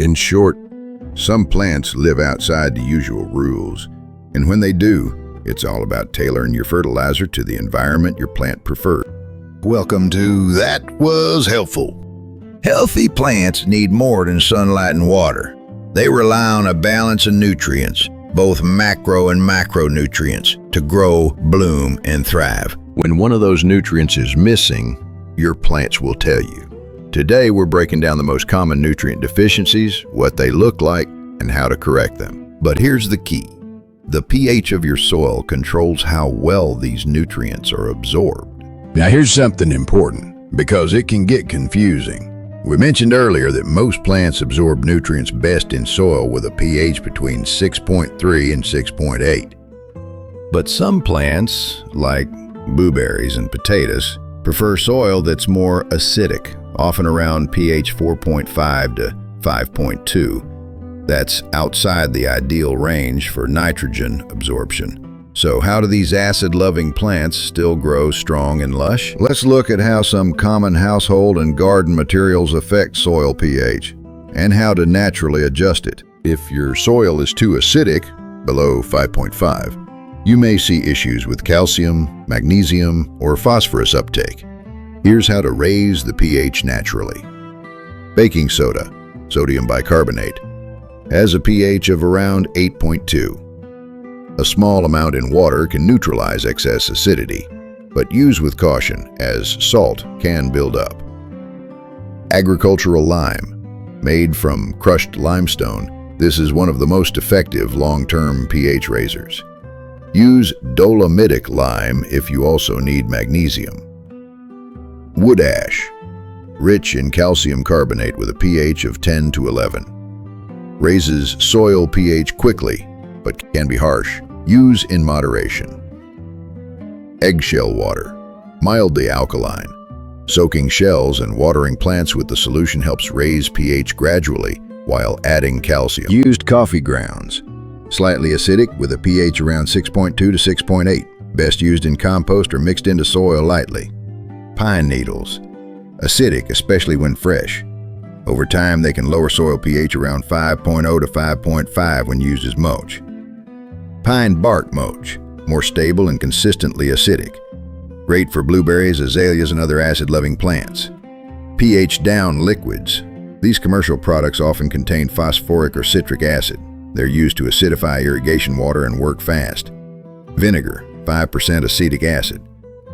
In short, some plants live outside the usual rules, and when they do, it's all about tailoring your fertilizer to the environment your plant prefers. Welcome to That Was Helpful. Healthy plants need more than sunlight and water. They rely on a balance of nutrients, both macro and macronutrients, to grow, bloom, and thrive. When one of those nutrients is missing, your plants will tell you. Today, we're breaking down the most common nutrient deficiencies, what they look like, and how to correct them. But here's the key. The pH of your soil controls how well these nutrients are absorbed. Now here's something important, because it can get confusing. We mentioned earlier that most plants absorb nutrients best in soil with a pH between 6.3 and 6.8. But some plants, like blueberries and potatoes, prefer soil that's more acidic, often around pH 4.5 to 5.2. That's outside the ideal range for nitrogen absorption. So how do these acid-loving plants still grow strong and lush? Let's look at how some common household and garden materials affect soil pH and how to naturally adjust it. If your soil is too acidic, below 5.5, you may see issues with calcium, magnesium, or phosphorus uptake. Here's how to raise the pH naturally. Baking soda, sodium bicarbonate, has a pH of around 8.2. A small amount in water can neutralize excess acidity, but use with caution as salt can build up. Agricultural lime, made from crushed limestone, this is one of the most effective long-term pH raisers. Use dolomitic lime if you also need magnesium. Wood ash, rich in calcium carbonate with a pH of 10 to 11. Raises soil pH quickly, but can be harsh. Use in moderation. Eggshell water, mildly alkaline. Soaking shells and watering plants with the solution helps raise pH gradually while adding calcium. Used coffee grounds, slightly acidic with a pH around 6.2 to 6.8. Best used in compost or mixed into soil lightly. Pine needles, acidic especially when fresh. Over time, they can lower soil pH around 5.0 to 5.5 when used as mulch. Pine bark mulch, more stable and consistently acidic. Great for blueberries, azaleas, and other acid-loving plants. pH down liquids. These commercial products often contain phosphoric or citric acid. They're used to acidify irrigation water and work fast. Vinegar, 5% acetic acid.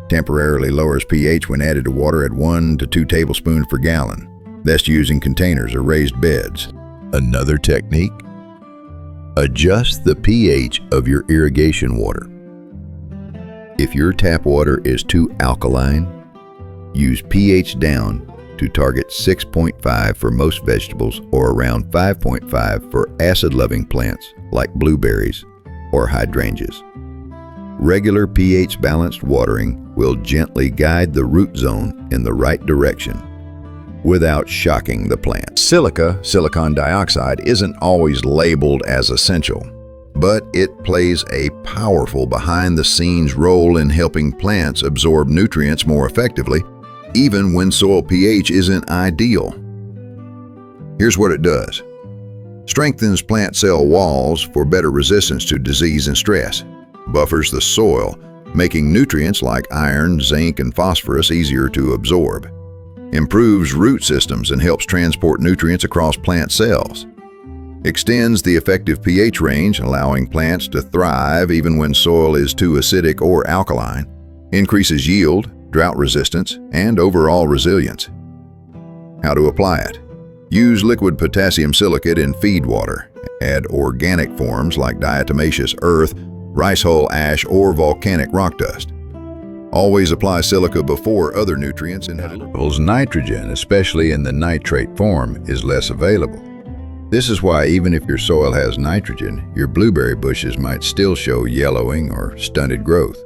Temporarily lowers pH when added to water at 1 to 2 tablespoons per gallon. Best used in containers or raised beds. Another technique? Adjust the pH of your irrigation water. If your tap water is too alkaline, use pH down to target 6.5 for most vegetables or around 5.5 for acid-loving plants like blueberries or hydrangeas. Regular pH-balanced watering will gently guide the root zone in the right direction without shocking the plant. Silica, silicon dioxide, isn't always labeled as essential, but it plays a powerful behind-the-scenes role in helping plants absorb nutrients more effectively, even when soil pH isn't ideal. Here's what it does. Strengthens plant cell walls for better resistance to disease and stress. Buffers the soil, making nutrients like iron, zinc, and phosphorus easier to absorb. Improves root systems and helps transport nutrients across plant cells. Extends the effective pH range, allowing plants to thrive even when soil is too acidic or alkaline. Increases yield, drought resistance, and overall resilience. How to apply it? Use liquid potassium silicate in feed water. Add organic forms like diatomaceous earth, rice hull ash, or volcanic rock dust. Always apply silica before other nutrients and nitrogen, especially in the nitrate form, is less available. This is why even if your soil has nitrogen, your blueberry bushes might still show yellowing or stunted growth.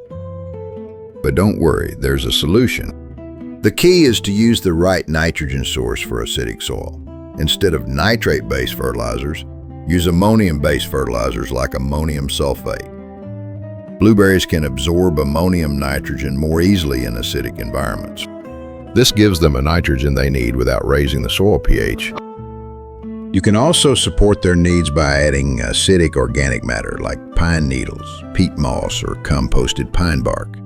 But don't worry, there's a solution. The key is to use the right nitrogen source for acidic soil. Instead of nitrate-based fertilizers, use ammonium-based fertilizers like ammonium sulfate. Blueberries can absorb ammonium nitrogen more easily in acidic environments. This gives them a nitrogen they need without raising the soil pH. You can also support their needs by adding acidic organic matter like pine needles, peat moss, or composted pine bark.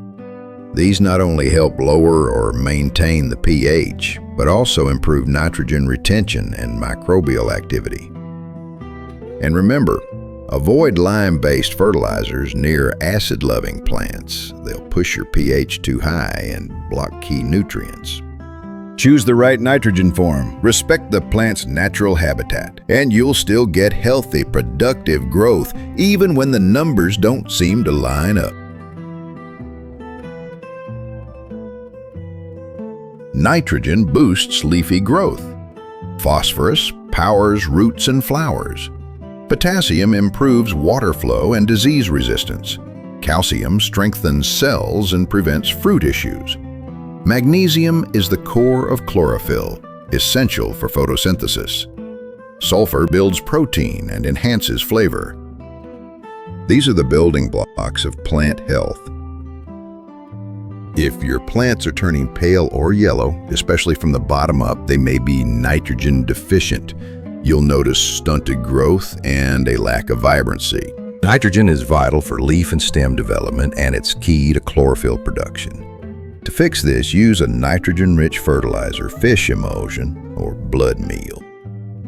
These not only help lower or maintain the pH, but also improve nitrogen retention and microbial activity. And remember, avoid lime-based fertilizers near acid-loving plants. They'll push your pH too high and block key nutrients. Choose the right nitrogen form, respect the plant's natural habitat, and you'll still get healthy, productive growth even when the numbers don't seem to line up. Nitrogen boosts leafy growth. Phosphorus powers roots and flowers. Potassium improves water flow and disease resistance. Calcium strengthens cells and prevents fruit issues. Magnesium is the core of chlorophyll, essential for photosynthesis. Sulfur builds protein and enhances flavor. These are the building blocks of plant health. If your plants are turning pale or yellow, especially from the bottom up, they may be nitrogen deficient. You'll notice stunted growth and a lack of vibrancy. Nitrogen is vital for leaf and stem development, and it's key to chlorophyll production. To fix this, use a nitrogen-rich fertilizer, fish emulsion, or blood meal.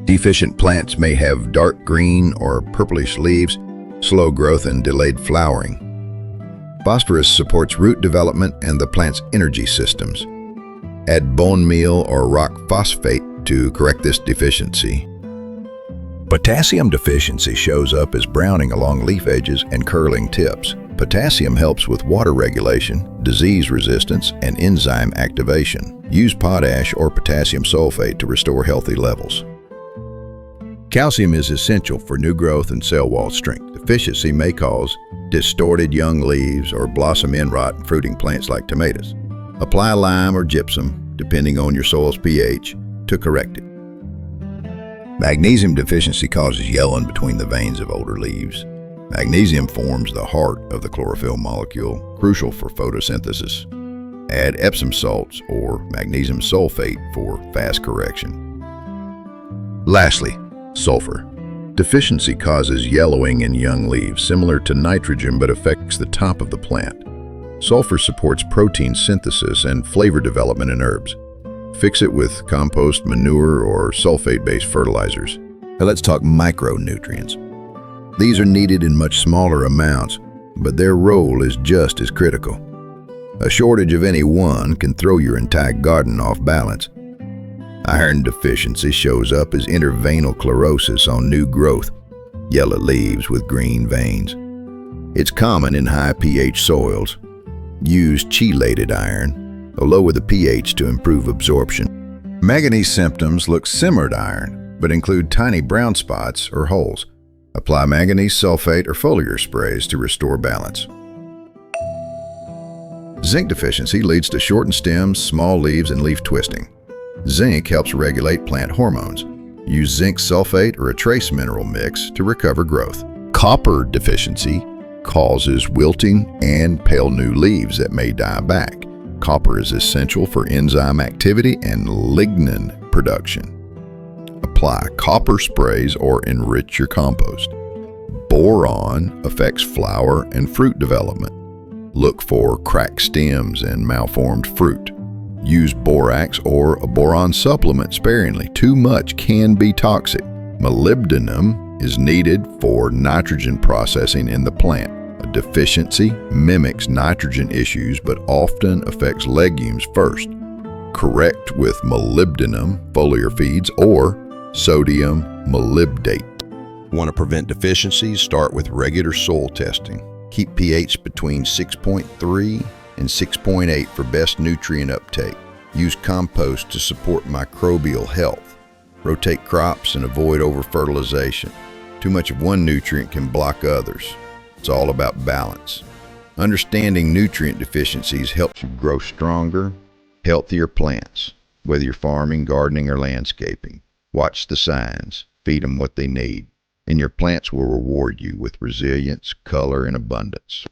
Deficient plants may have dark green or purplish leaves, slow growth, and delayed flowering. Phosphorus supports root development and the plant's energy systems. Add bone meal or rock phosphate to correct this deficiency. Potassium deficiency shows up as browning along leaf edges and curling tips. Potassium helps with water regulation, disease resistance, and enzyme activation. Use potash or potassium sulfate to restore healthy levels. Calcium is essential for new growth and cell wall strength. Deficiency may cause distorted young leaves or blossom end rot in fruiting plants like tomatoes. Apply lime or gypsum, depending on your soil's pH, to correct it. Magnesium deficiency causes yellowing between the veins of older leaves. Magnesium forms the heart of the chlorophyll molecule, crucial for photosynthesis. Add Epsom salts or magnesium sulfate for fast correction. Lastly, sulfur. Deficiency causes yellowing in young leaves, similar to nitrogen but affects the top of the plant. Sulfur supports protein synthesis and flavor development in herbs. Fix it with compost, manure, or sulfate-based fertilizers. Now let's talk micronutrients. These are needed in much smaller amounts, but their role is just as critical. A shortage of any one can throw your entire garden off balance. Iron deficiency shows up as interveinal chlorosis on new growth, yellow leaves with green veins. It's common in high pH soils. Use chelated iron, or lower the pH to improve absorption. Manganese symptoms look similar to iron, but include tiny brown spots or holes. Apply manganese sulfate or foliar sprays to restore balance. Zinc deficiency leads to shortened stems, small leaves, and leaf twisting. Zinc helps regulate plant hormones. Use zinc sulfate or a trace mineral mix to recover growth. Copper deficiency causes wilting and pale new leaves that may die back. Copper is essential for enzyme activity and lignin production. Apply copper sprays or enrich your compost. Boron affects flower and fruit development. Look for cracked stems and malformed fruit. Use borax or a boron supplement sparingly. Too much can be toxic. Molybdenum is needed for nitrogen processing in the plant. A deficiency mimics nitrogen issues but often affects legumes first. Correct with molybdenum foliar feeds or sodium molybdate. Want to prevent deficiencies? Start with regular soil testing. Keep pH between 6.3 and 6.8 for best nutrient uptake. Use compost to support microbial health. Rotate crops and avoid over-fertilization. Too much of one nutrient can block others. It's all about balance. Understanding nutrient deficiencies helps you grow stronger, healthier plants, whether you're farming, gardening, or landscaping. Watch the signs, feed them what they need, and your plants will reward you with resilience, color, and abundance.